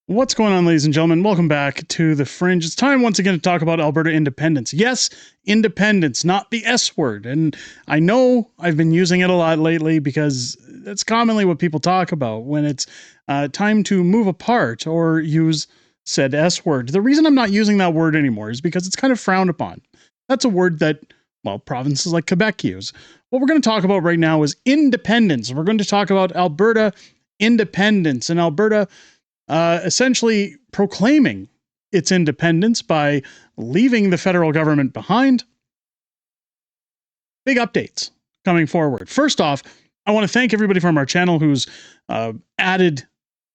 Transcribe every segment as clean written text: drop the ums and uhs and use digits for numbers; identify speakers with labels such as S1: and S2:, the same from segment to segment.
S1: What's going on, ladies and gentlemen? Welcome back to the Fringe. It's time once again to talk about Alberta independence. Yes, independence, not the S word. And I know I've been using it a lot lately because that's commonly what people talk about when it's time to move apart or use said S word. The reason I'm not using that word anymore is because it's kind of frowned upon. That's a word that, well, provinces like Quebec use. What we're going to talk about right now is independence. We're going to talk about Alberta independence and Alberta essentially proclaiming its independence by leaving the federal government behind. Big updates coming forward. First off, I want to thank everybody from our channel who's added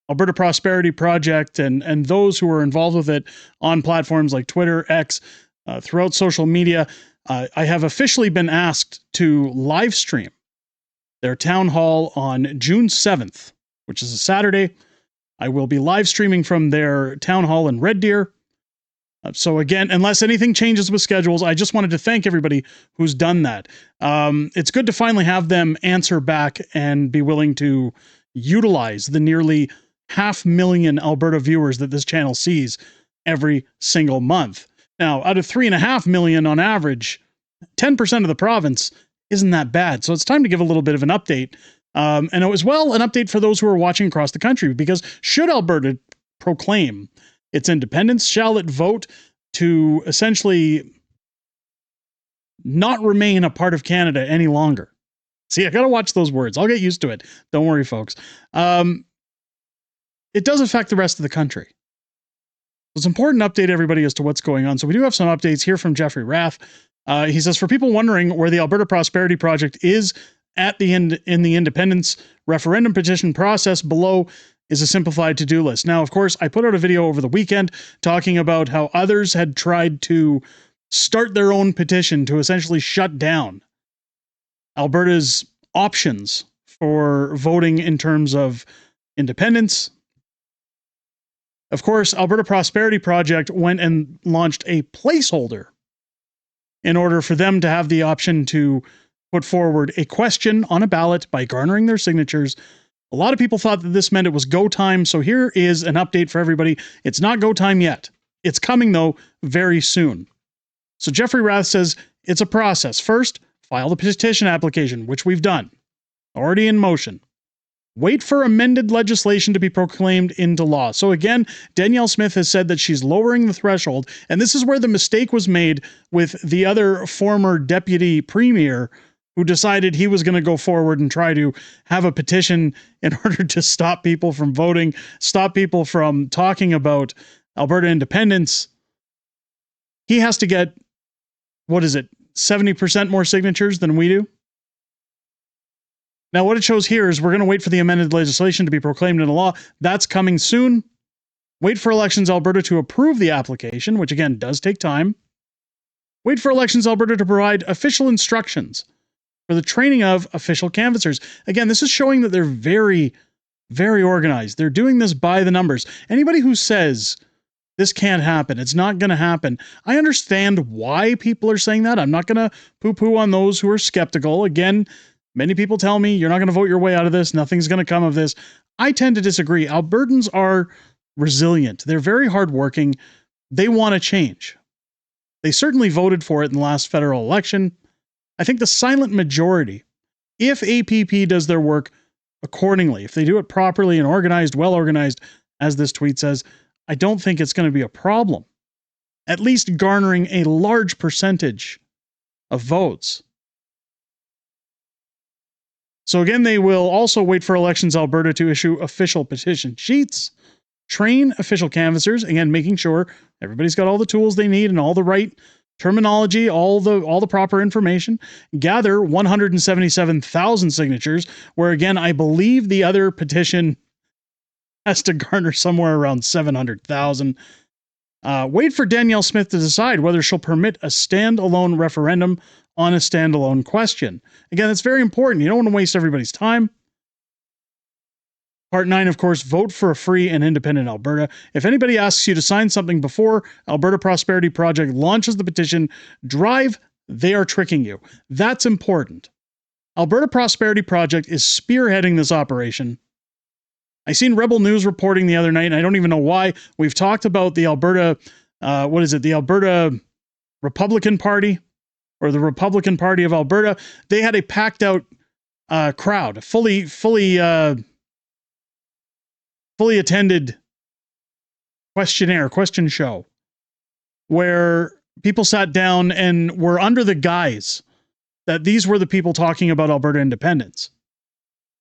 S1: Alberta Prosperity Project and those who are involved with it on platforms like Twitter, X, throughout social media. I have officially been asked to live stream their town hall on June 7th, which is a Saturday. I will be live streaming from their town hall in Red Deer. So again, unless anything changes with schedules, I just wanted to thank everybody who's done that. It's good to finally have them answer back and be willing to utilize the nearly 500,000 Alberta viewers that this channel sees every single month. Now, out of 3.5 million on average, 10% of the province isn't that bad. So it's time to give a little bit of an update. And as well, an update for those who are watching across the country, because should Alberta proclaim its independence, shall it vote to essentially not remain a part of Canada any longer? See, I got to watch those words. I'll get used to it. Don't worry, folks. It does affect the rest of the country. It's important to update everybody as to what's going on. So we do have some updates here from Jeffrey Rath. He says, for people wondering where the Alberta Prosperity Project is at the end in the independence referendum petition process, below is a simplified to-do list. Now, of course, I put out a video over the weekend talking about how others had tried to start their own petition to essentially shut down Alberta's options for voting in terms of independence. Of course, Alberta Prosperity Project went and launched a placeholder in order for them to have the option to put forward a question on a ballot by garnering their signatures. A lot of people thought that this meant it was go time, so here is an update for everybody. It's not go time yet. It's coming, though, very soon. So Jeffrey Rath says it's a process. First, file the petition application, which we've done. Already in motion. Wait for amended legislation to be proclaimed into law. So again, Danielle Smith has said that she's lowering the threshold, and this is where the mistake was made with the other former deputy premier who decided he was going to go forward and try to have a petition in order to stop people from voting, stop people from talking about Alberta independence. He has to get, 70% more signatures than we do? Now, what it shows here is we're going to wait for the amended legislation to be proclaimed into law. That's coming soon. Wait for Elections Alberta to approve the application, which again does take time. Wait for Elections Alberta to provide official instructions for the training of official canvassers. Again, this is showing that they're very, very organized. They're doing this by the numbers. Anybody who says this can't happen, it's not going to happen, I understand why people are saying that. I'm not going to poo-poo on those who are skeptical. Again, many people tell me you're not going to vote your way out of this. Nothing's going to come of this. I tend to disagree. Albertans are resilient. They're very hardworking. They want to change. They certainly voted for it in the last federal election. I think the silent majority, if APP does their work accordingly, if they do it properly and organized, well organized, as this tweet says, I don't think it's going to be a problem. At least garnering a large percentage of votes. So again, they will also wait for Elections Alberta to issue official petition sheets, train official canvassers, again, making sure everybody's got all the tools they need and all the right terminology, all the proper information, gather 177,000 signatures, where again, I believe the other petition has to garner somewhere around 700,000. Wait for Danielle Smith to decide whether she'll permit a standalone referendum on a standalone question. Again, that's very important. You don't want to waste everybody's time. Part 9, of course, vote for a free and independent Alberta. If anybody asks you to sign something before Alberta Prosperity Project launches the petition drive, they are tricking you. That's important. Alberta Prosperity Project is spearheading this operation. I seen Rebel News reporting the other night, and I don't even know why. We've talked about the Alberta, the Alberta Republican Party, or the Republican Party of Alberta. They had a packed out crowd, fully attended question show, where people sat down and were under the guise that these were the people talking about Alberta independence.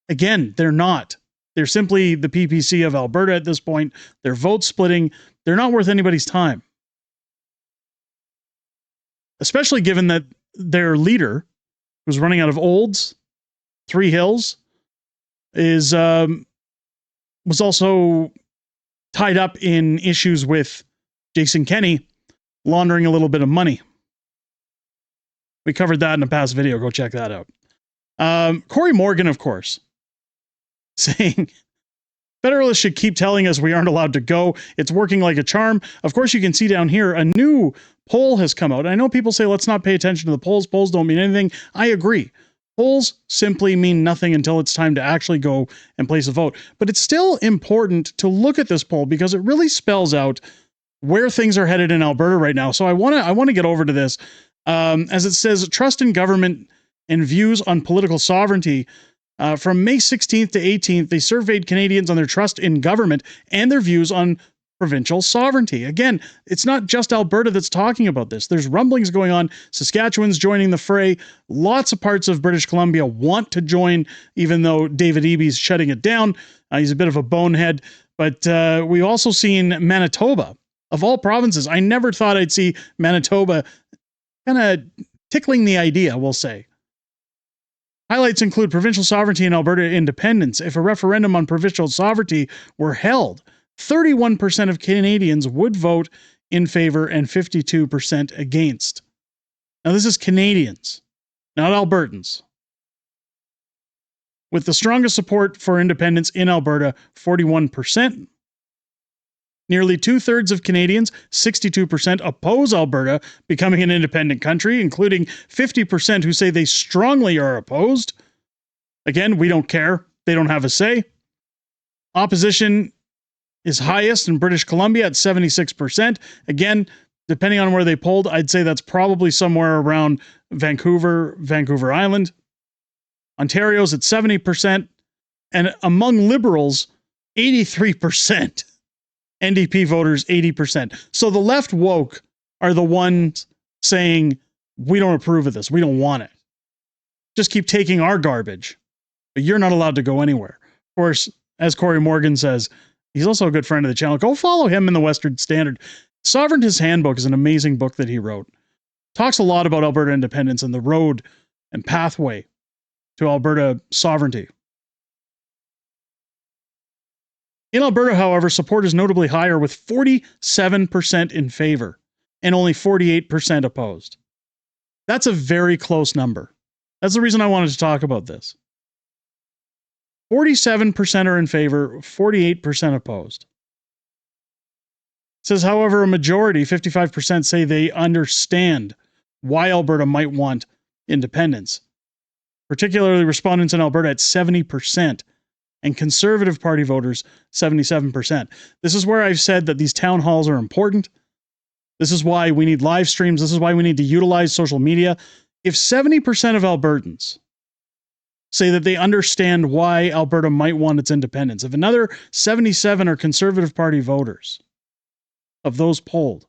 S1: Again, they're not. They're simply the PPC of Alberta at this point. They're vote splitting. They're not worth anybody's time. Especially given that their leader, who's running out of Olds, Three Hills, was also tied up in issues with Jason Kenney laundering a little bit of money. We covered that in a past video. Go check that out. Corey Morgan, of course, saying Federalists should keep telling us we aren't allowed to go. It's working like a charm. Of course, you can see down here a new poll has come out. I know people say let's not pay attention to the polls. Polls don't mean anything. I agree. Polls simply mean nothing until it's time to actually go and place a vote. But it's still important to look at this poll because it really spells out where things are headed in Alberta right now. So I want to get over to this. As it says, trust in government and views on political sovereignty. From May 16th to 18th, they surveyed Canadians on their trust in government and their views on provincial sovereignty. Again, it's not just Alberta that's talking about this. There's rumblings going on. Saskatchewan's joining the fray. Lots of parts of British Columbia want to join, even though David Eby's shutting it down. He's a bit of a bonehead. But we've also seen Manitoba, of all provinces. I never thought I'd see Manitoba kind of tickling the idea, we'll say. Highlights include provincial sovereignty and Alberta independence. If a referendum on provincial sovereignty were held, 31% of Canadians would vote in favor and 52% against. Now, this is Canadians, not Albertans. With the strongest support for independence in Alberta, 41%. Nearly two-thirds of Canadians, 62%, oppose Alberta becoming an independent country, including 50% who say they strongly are opposed. Again, we don't care. They don't have a say. Opposition is highest in British Columbia at 76%. Again, depending on where they polled, I'd say that's probably somewhere around Vancouver Island. Ontario's at 70%. And among Liberals, 83%. NDP voters, 80%. So the left woke are the ones saying, we don't approve of this. We don't want it. Just keep taking our garbage. But you're not allowed to go anywhere. Of course, as Corey Morgan says, he's also a good friend of the channel. Go follow him in the Western Standard. Sovereigntist Handbook is an amazing book that he wrote. Talks a lot about Alberta independence and the road and pathway to Alberta sovereignty. In Alberta, however, support is notably higher, with 47% in favor and only 48% opposed. That's a very close number. That's the reason I wanted to talk about this. 47% are in favor, 48% opposed. It says, however, a majority, 55%, say they understand why Alberta might want independence. Particularly respondents in Alberta at 70%. And Conservative Party voters, 77%. This is where I've said that these town halls are important. This is why we need live streams. This is why we need to utilize social media. If 70% of Albertans say that they understand why Alberta might want its independence, if another 77 are Conservative Party voters of those polled,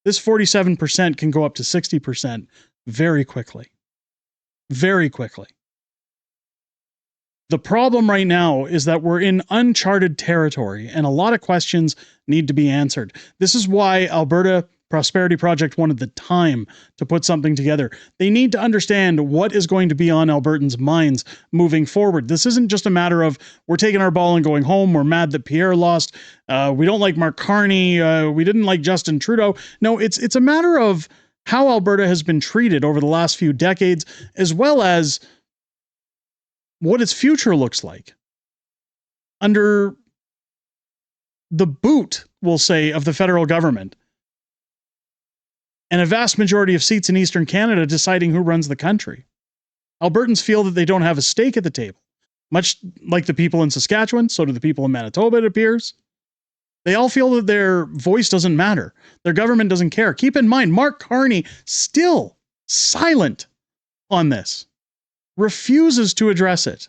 S1: this 47% can go up to 60% very quickly. Very quickly. The problem right now is that we're in uncharted territory and a lot of questions need to be answered. This is why Alberta Prosperity Project wanted the time to put something together. They need to understand what is going to be on Albertans' minds moving forward. This isn't just a matter of we're taking our ball and going home. We're mad that Pierre lost. We don't like Mark Carney. We didn't like Justin Trudeau. No, it's a matter of how Alberta has been treated over the last few decades, as well as what its future looks like under the boot, we'll say, of the federal government and a vast majority of seats in Eastern Canada deciding who runs the country. Albertans feel that they don't have a stake at the table. Much like the people in Saskatchewan, so do the people in Manitoba, it appears. They all feel that their voice doesn't matter. Their government doesn't care. Keep in mind, Mark Carney still silent on this, refuses to address it.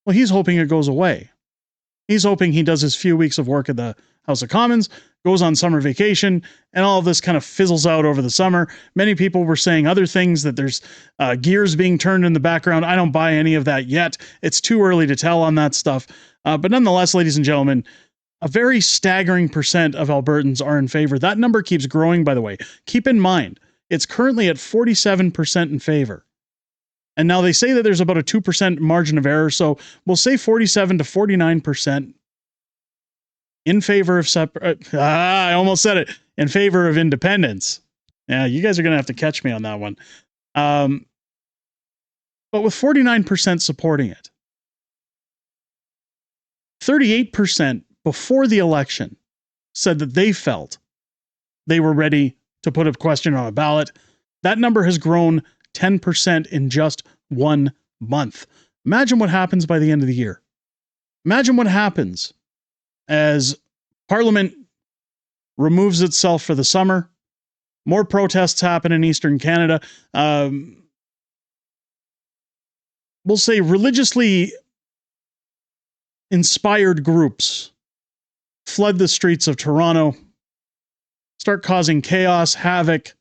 S1: Well, he's hoping it goes away. He's hoping he does his few weeks of work at the House of Commons, goes on summer vacation, and all of this kind of fizzles out over the summer. Many people were saying other things, that there's gears being turned in the background. I don't buy any of that yet. It's too early to tell on that stuff. But nonetheless, ladies and gentlemen, a very staggering percent of Albertans are in favor. That number keeps growing, by the way. Keep in mind, it's currently at 47% in favor. And now they say that there's about a 2% margin of error, so we'll say 47 to 49% in favor of I almost said it. In favor of independence. Yeah, you guys are going to have to catch me on that one. But with 49% supporting it, 38% before the election said that they felt they were ready to put a question on a ballot. That number has grown 10% in just 1 month. Imagine what happens by the end of the year. Imagine what happens as Parliament removes itself for the summer. More protests happen in Eastern Canada. We'll say religiously inspired groups flood the streets of Toronto, start causing chaos, havoc.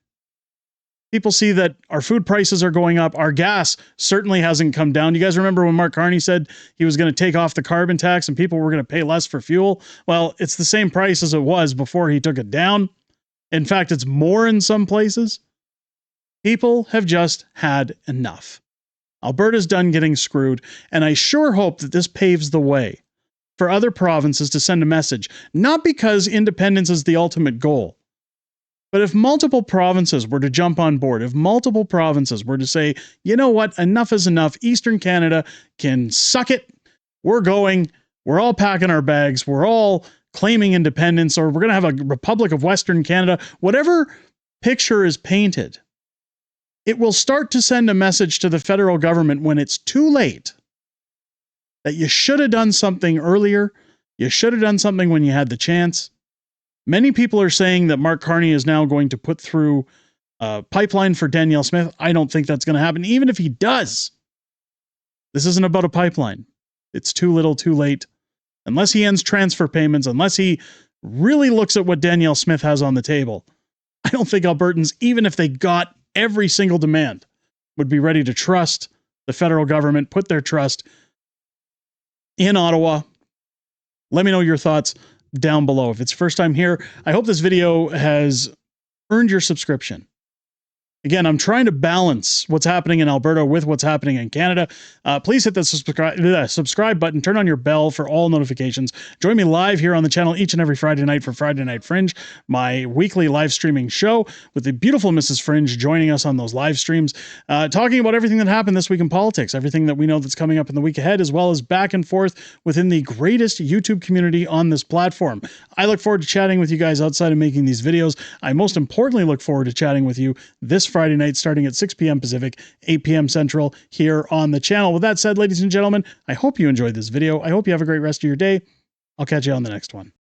S1: People see that our food prices are going up. Our gas certainly hasn't come down. You guys remember when Mark Carney said he was going to take off the carbon tax and people were going to pay less for fuel? Well, it's the same price as it was before he took it down. In fact, it's more in some places. People have just had enough. Alberta's done getting screwed, and I sure hope that this paves the way for other provinces to send a message, not because independence is the ultimate goal, but if multiple provinces were to jump on board, if multiple provinces were to say, you know what, enough is enough, Eastern Canada can suck it, we're going, we're all packing our bags, we're all claiming independence, or we're going to have a Republic of Western Canada, whatever picture is painted, it will start to send a message to the federal government when it's too late that you should have done something earlier, you should have done something when you had the chance. Many people are saying that Mark Carney is now going to put through a pipeline for Danielle Smith. I don't think that's going to happen. Even if he does, this isn't about a pipeline. It's too little, too late. Unless he ends transfer payments, unless he really looks at what Danielle Smith has on the table, I don't think Albertans, even if they got every single demand, would be ready to trust the federal government, put their trust in Ottawa. Let me know your thoughts down below. If it's your first time here, I hope this video has earned your subscription. Again, I'm trying to balance what's happening in Alberta with what's happening in Canada. Please hit the subscribe button, turn on your bell for all notifications. Join me live here on the channel each and every Friday night for Friday Night Fringe, my weekly live streaming show with the beautiful Mrs. Fringe joining us on those live streams, talking about everything that happened this week in politics, everything that we know that's coming up in the week ahead, as well as back and forth within the greatest YouTube community on this platform. I look forward to chatting with you guys outside of making these videos. I most importantly look forward to chatting with you this Friday night starting at 6 p.m. Pacific, 8 p.m. Central here on the channel. With that said, ladies and gentlemen, I hope you enjoyed this video. I hope you have a great rest of your day. I'll catch you on the next one.